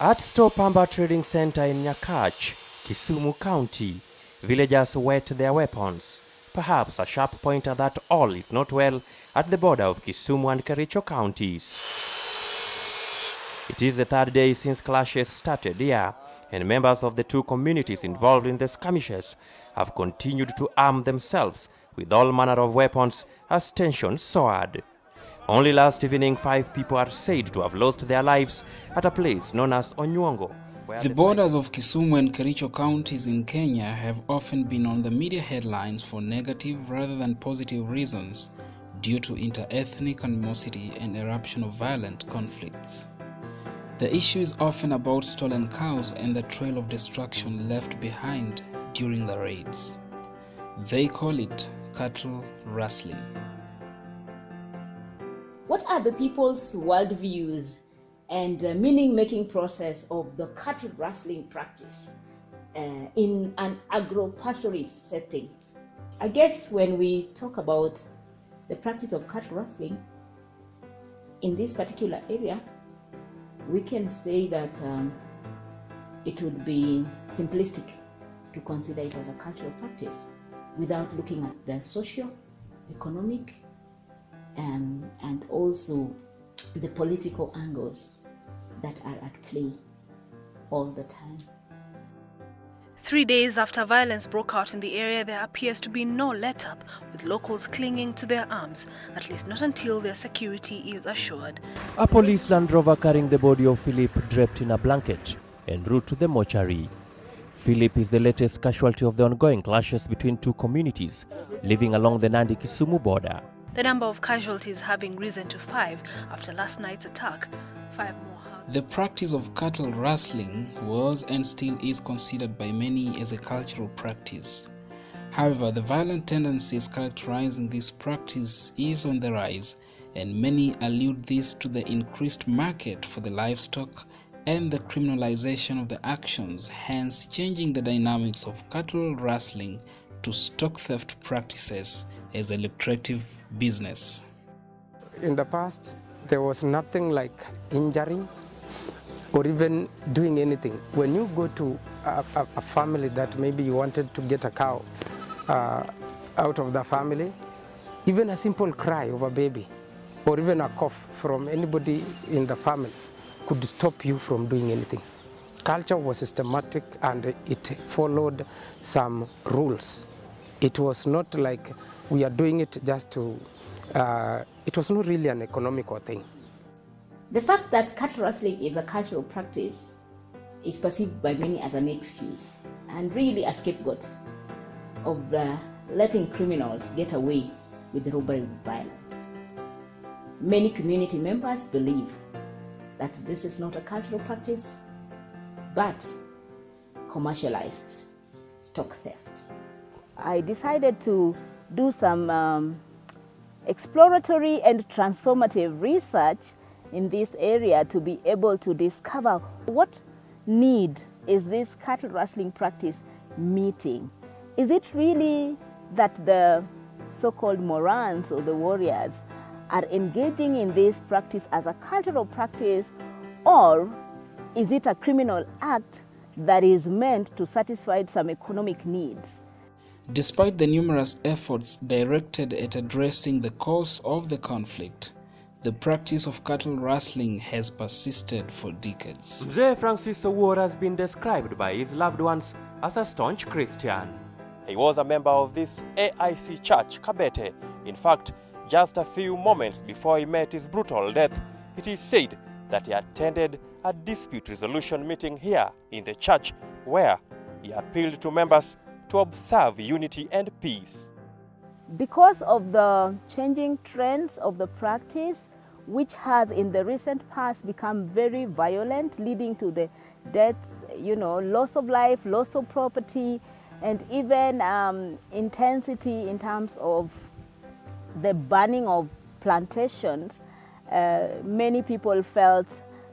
At Stopamba Trading Center in Nyakach, Kisumu County, villagers whet their weapons. Perhaps a sharp pointer that all is not well at the border of Kisumu and Kericho counties. It is the third day since clashes started here, and members of the two communities involved in the skirmishes have continued to arm themselves with all manner of weapons as tensions soared. Only last evening, 5 people are said to have lost their lives at a place known as Onyongo. The borders of Kisumu and Kericho counties in Kenya have often been on the media headlines for negative rather than positive reasons due to inter-ethnic animosity and eruption of violent conflicts. The issue is often about stolen cows and the trail of destruction left behind during the raids. They call it cattle rustling. What are the people's worldviews and meaning-making process of the cattle rustling practice in an agro-pastoralist setting? I guess when we talk about the practice of cattle rustling in this particular area, we can say that it would be simplistic to consider it as a cultural practice without looking at the social, economic, and also the political angles that are at play all the time. 3 days after violence broke out in the area, there appears to be no let-up, with locals clinging to their arms, at least not until their security is assured. A police Land Rover carrying the body of Philip draped in a blanket en route to the mortuary. Philip is the latest casualty of the ongoing clashes between two communities living along the Nandi-Kisumu border. The number of casualties having risen to 5 after last night's attack. 5 more. The practice of cattle rustling was and still is considered by many as a cultural practice. However, the violent tendencies characterizing this practice is on the rise, and many allude this to the increased market for the livestock and the criminalization of the actions, hence changing the dynamics of cattle rustling to stock theft practices as a lucrative business. In the past, there was nothing like injury or even doing anything. When you go to a family that maybe you wanted to get a cow out of the family, even a simple cry of a baby or even a cough from anybody in the family could stop you from doing anything. Culture was systematic and it followed some rules. It was not like we are doing it just to, it was not really an economical thing. The fact that cattle rustling is a cultural practice is perceived by many as an excuse and really a scapegoat of letting criminals get away with robbery violence. Many community members believe that this is not a cultural practice, but commercialized stock theft. I decided to do some exploratory and transformative research in this area to be able to discover what need is this cattle rustling practice meeting. Is it really that the so-called Morans or the warriors are engaging in this practice as a cultural practice, or is it a criminal act that is meant to satisfy some economic needs? Despite the numerous efforts directed at addressing the cause of the conflict, the practice of cattle rustling has persisted for decades. Mzee Francis Owuor has been described by his loved ones as a staunch Christian. He was a member of this AIC church, Kabete. In fact, just a few moments before he met his brutal death, it is said that he attended a dispute resolution meeting here in the church where he appealed to members to observe unity and peace. Because of the changing trends of the practice, which has in the recent past become very violent, leading to the death, loss of life, loss of property, and even intensity in terms of the burning of plantations, many people felt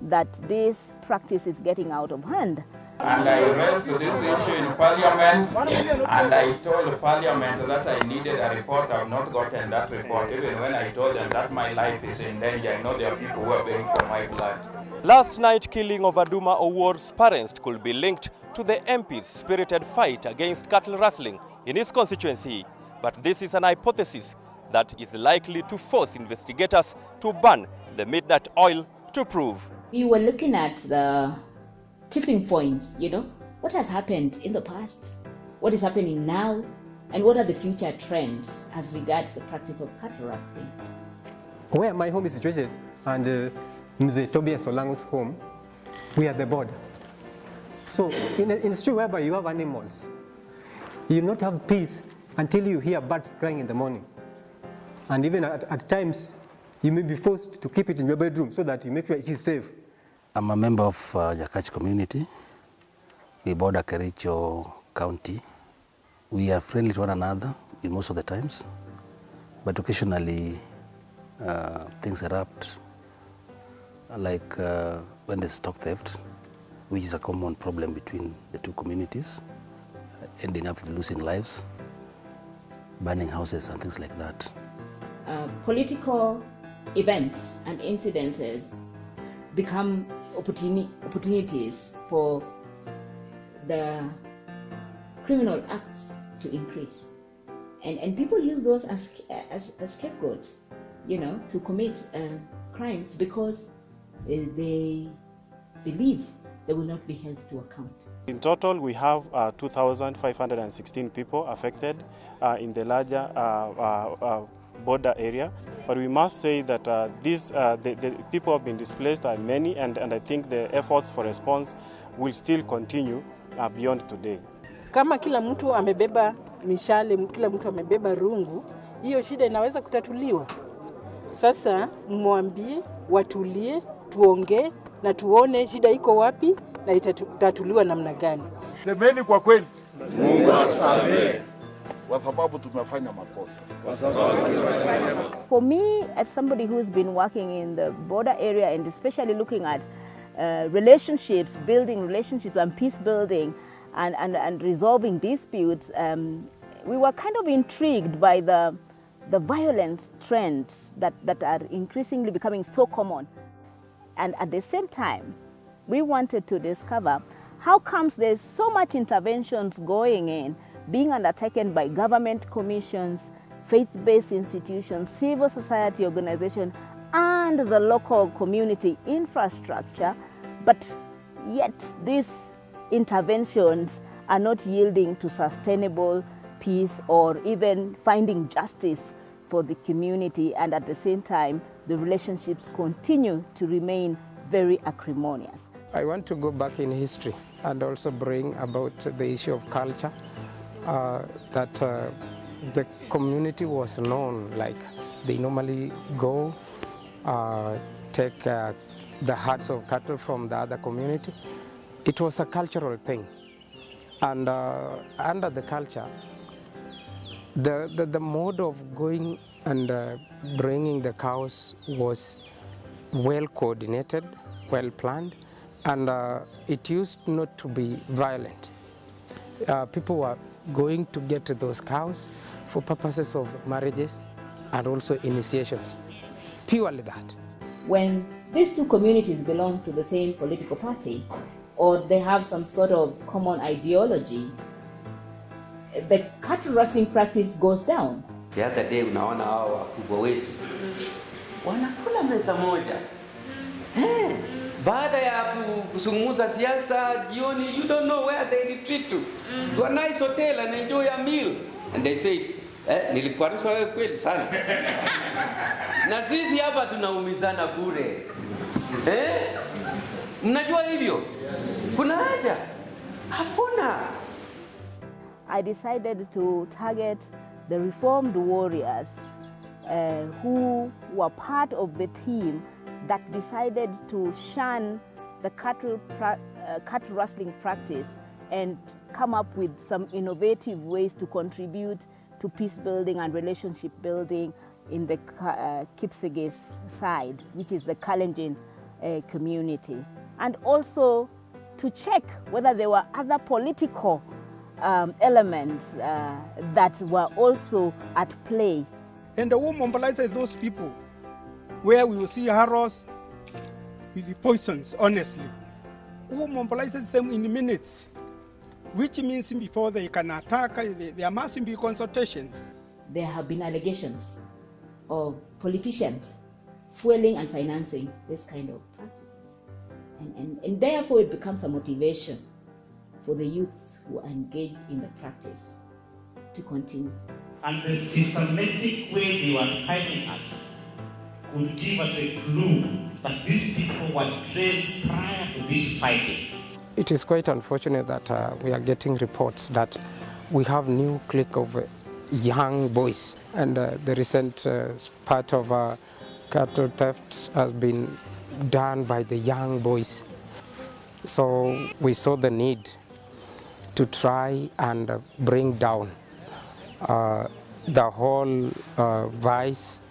that this practice is getting out of hand. And I raised this issue in Parliament, and I told Parliament that I needed a report. I have not gotten that report, even when I told them that my life is in danger. I know there are people who are begging for my blood. Last night killing of Aduma Owor's parents could be linked to the MP's spirited fight against cattle rustling in his constituency. But this is an hypothesis that is likely to force investigators to ban the midnight oil to prove. We were looking at the tipping points, what has happened in the past, what is happening now, and what are the future trends as regards the practice of cattle rustling. Where my home is situated and Mzee Tobias Olango's home, we are at the border. So in a situation whereby you have animals, you will not have peace until you hear birds crying in the morning. And even at times, you may be forced to keep it in your bedroom so that you make sure it is safe. I'm a member of Nyakach community. We border Kericho County. We are friendly to one another in most of the times, but occasionally things erupt, like when there's stock theft, which is a common problem between the two communities, ending up with losing lives, burning houses and things like that. Political events and incidences become opportunities for the criminal acts to increase, and people use those as scapegoats, to commit crimes because they believe they will not be held to account. In total, we have 2,516 people affected in the larger border area. But we must say that the people have been displaced are many, and I think the efforts for response will still continue beyond today. Kama kila mtu amebeba mishale, kila mtu amebeba rungu, hiyo shida inaweza kutatuliwa. Sasa mwambie watulie, tuongee na tuone shida iko wapi na itatatuliwa namna gani. Semeni kwa kweli. Mungu asamehe. Kwa sababu tumefanya makosa. For me, as somebody who's been working in the border area and especially looking at relationships, building relationships and peace building and resolving disputes, we were kind of intrigued by the violence trends that are increasingly becoming so common. And at the same time, we wanted to discover how comes there's so much interventions being undertaken by government commissions, faith-based institutions, civil society organizations, and the local community infrastructure, but yet these interventions are not yielding to sustainable peace or even finding justice for the community, and at the same time, the relationships continue to remain very acrimonious. I want to go back in history and also bring about the issue of culture, that the community was known, like they normally go take the herds of cattle from the other community. It was a cultural thing, and under the culture, the mode of going and bringing the cows was well coordinated, well planned, and it used not to be violent. People were going to get those cows for purposes of marriages and also initiations, purely that. When these two communities belong to the same political party or they have some sort of common ideology, the cattle rustling practice goes down. The other day unaona hao wakubwa wetu wanakula meza moja. Baada ya kuzungumza siasa jioni, you don't know where they retreat to a nice hotel and enjoy a meal, and they say nilikuarusa wewe kweli sana. Na sisi hapa tunaumizana bure. Mnajua hivyo? Kuna haja? Hakuna. I decided to target the reformed warriors who were part of the team that decided to shun the cattle rustling practice and come up with some innovative ways to contribute to peace building and relationship building in the Kipsigis side, which is the Kalenjin community, and also to check whether there were other political elements that were also at play. And the woman mobilizes those people where we will see harrows, with the poisons, honestly, who mobilizes them in minutes, which means before they can attack, there must be consultations. There have been allegations of politicians fueling and financing this kind of practices. And therefore it becomes a motivation for the youths who are engaged in the practice to continue. And the systematic way they were fighting us could give us a clue that these people were trained prior to this fighting. It is quite unfortunate that we are getting reports that we have new clique of young boys, and the recent part of cattle theft has been done by the young boys. So we saw the need to try and bring down the whole vice,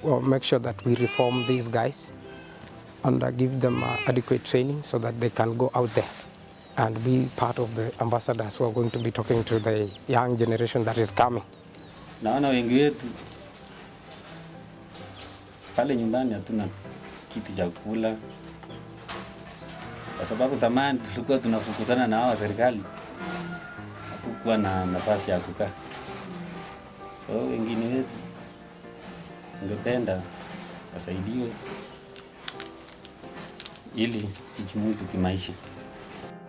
or make sure that we reform these guys and give them adequate training so that they can go out there and be part of the ambassadors who are going to be talking to the young generation that is coming. Naona wengi wetu pale nyumbani hatuna kitu cha kula, kwa sababu zamani tulikuwa tunafukuzana na hawa serikali, hakukuwa na nafasi ya kukaa. So wengine wetu ungependa wasaidiwe ili kujimudu kimaisha.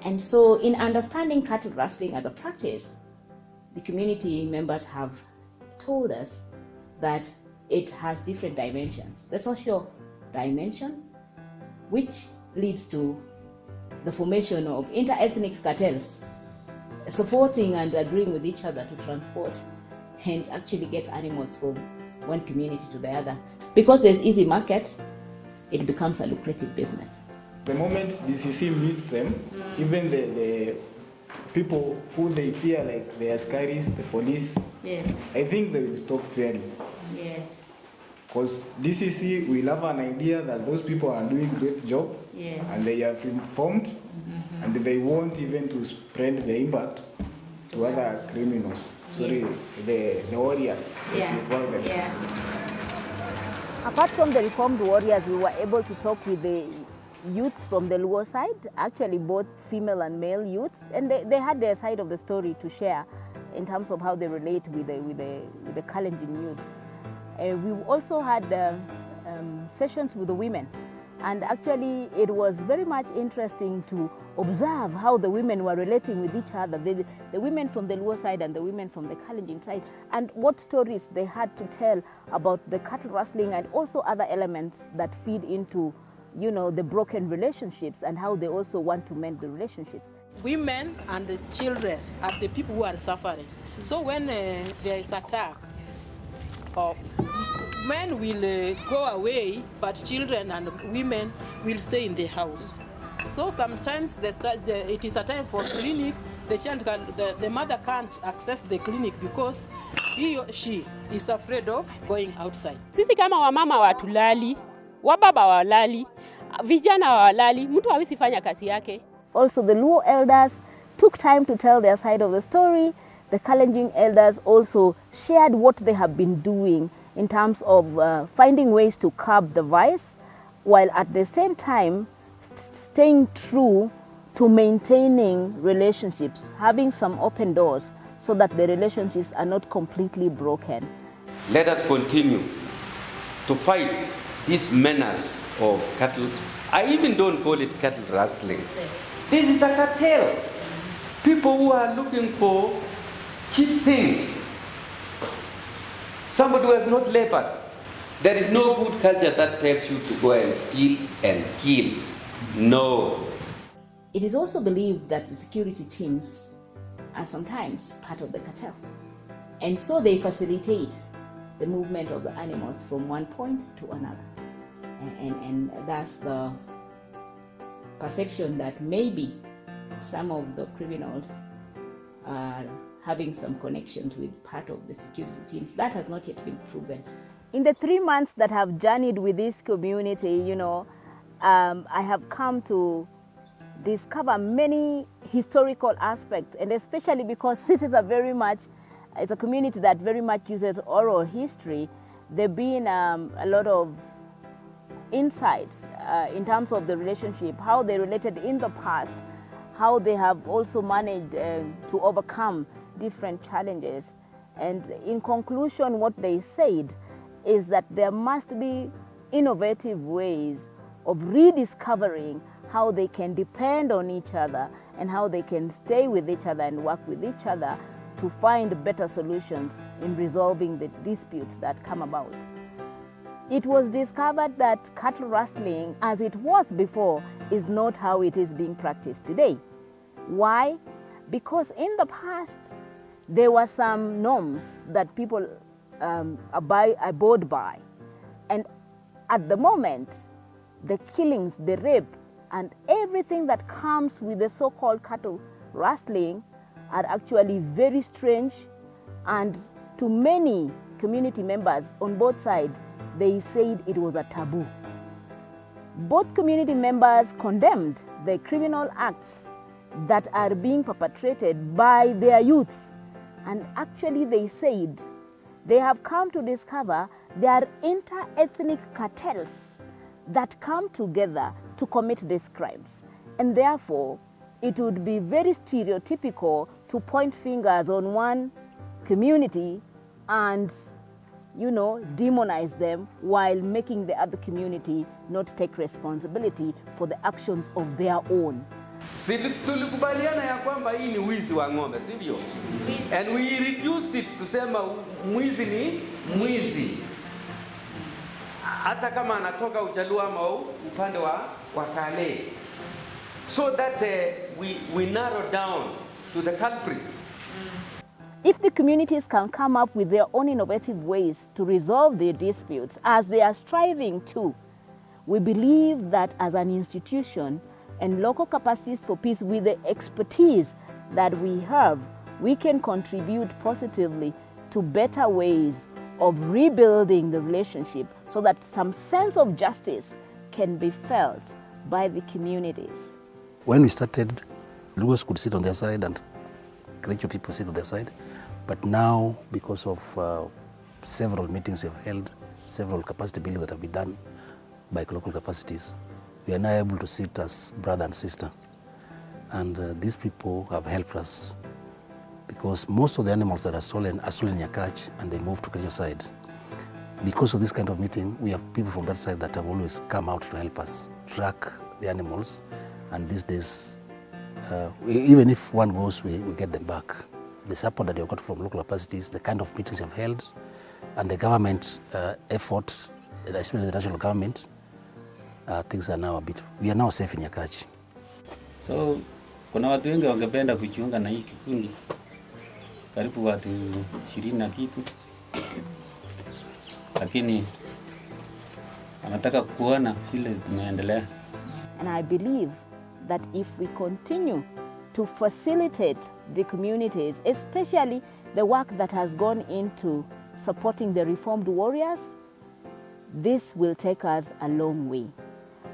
And so in understanding cattle rustling as a practice, the community members have told us that it has different dimensions. The social dimension, which leads to the formation of inter-ethnic cartels, supporting and agreeing with each other to transport and actually get animals from one community to the other. Because there's easy market, it becomes a lucrative business. The moment DCC meets them, even the people who they fear, like the askaris, the police, yes, I think they will stop fearing. Yes. Because DCC will have an idea that those people are doing a great job, yes, and they are informed, and they want even to spread the impact to other criminals. Sorry, yes, the warriors, as you call them. Yeah. Apart from the reformed warriors, we were able to talk with the youths from the Luo side, actually both female and male youths, and they had their side of the story to share in terms of how they relate with the Kalenjin youths. We also had sessions with the women, and actually it was very much interesting to observe how the women were relating with each other, the women from the Luo side and the women from the Kalenjin side, and what stories they had to tell about the cattle rustling and also other elements that feed into, you know, the broken relationships and how they also want to mend the relationships. Women and the children are the people who are suffering. So when there is attack, men will go away, but children and women will stay in the house. So sometimes it is a time for clinic. The mother can't access the clinic because he or she is afraid of going outside. Sisi kama wamama watulali, wababa walali, vijana walali, mtu hawezi fanya kazi yake. Also the Luo elders took time to tell their side of the story. The Kalenjin elders also shared what they have been doing in terms of finding ways to curb the vice, while at the same time staying true to maintaining relationships, having some open doors so that the relationships are not completely broken. Let us continue to fight this menace of cattle. I even don't call it cattle rustling. This is a cartel. People who are looking for cheap things. Somebody who has not labored. There is no good culture that tells you to go and steal and kill. No. It is also believed that the security teams are sometimes part of the cartel. And so they facilitate the movement of the animals from one point to another. And that's the perception that maybe some of the criminals are having some connections with part of the security teams. That has not yet been proven. In the 3 months that I have journeyed with this community, you know, I have come to discover many historical aspects, and especially because this is it's a community that very much uses oral history. There have been a lot of insights in terms of the relationship, how they related in the past, how they have also managed to overcome different challenges. And in conclusion, what they said is that there must be innovative ways of rediscovering how they can depend on each other and how they can stay with each other and work with each other to find better solutions in resolving the disputes that come about. It was discovered that cattle rustling, as it was before, is not how it is being practiced today. Why? Because in the past, there were some norms that people abode by. And at the moment, the killings, the rape, and everything that comes with the so-called cattle rustling are actually very strange, and to many community members on both sides, they said it was a taboo. Both community members condemned the criminal acts that are being perpetrated by their youths, and actually they said they have come to discover there are inter-ethnic cartels that come together to commit these crimes. And therefore, it would be very stereotypical to point fingers on one community and, demonize them while making the other community not take responsibility for the actions of their own. Tulikubaliana ya kwamba hii ni wizi wa ng'ombe, sivyo? And we reduced it kusema mwizi ni mwizi, hata kama anatoka Ujaluo ama upande wa Kale, so that we narrow down to the culprit. If the communities can come up with their own innovative ways to resolve their disputes, as they are striving to, we believe that as an institution and local capacities for peace, with the expertise that we have, we can contribute positively to better ways of rebuilding the relationship so that some sense of justice can be felt by the communities. When we started, Lugos could sit on their side and Kericho people sit on their side. But now, because of several meetings we have held, several capacity building that have been done by local capacities, we are now able to sit as brother and sister. And these people have helped us, because most of the animals that are stolen in Nyakach and they move to Kericho side. Because of this kind of meeting, we have people from that side that have always come out to help us track the animals. And these days, even if one goes, we get them back. The support that we got from local capacities, the kind of meetings we have held, and the government effort, especially the national government, things are now we are now safe in Nyakach. So, kuna watu wengi wangependa kujiunga na hii kikundi, karibu watu 20 na kitu, lakini anataka kuona vile tumeendelea. And I believe that if we continue to facilitate the communities, especially the work that has gone into supporting the reformed warriors, this will take us a long way.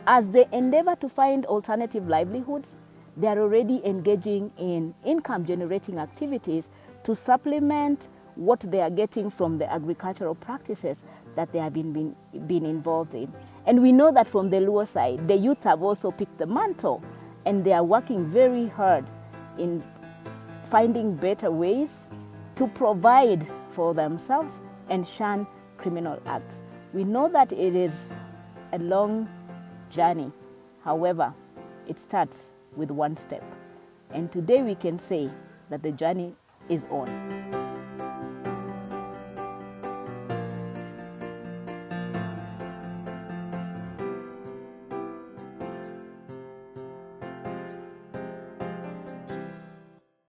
As they endeavor to find alternative livelihoods, they are already engaging in income-generating activities to supplement what they are getting from the agricultural practices that they have been involved in. And we know that from the Luo side, the youth have also picked the mantle, and they are working very hard in finding better ways to provide for themselves and shun criminal acts. We know that it is a long journey. However, it starts with one step. And today we can say that the journey is on.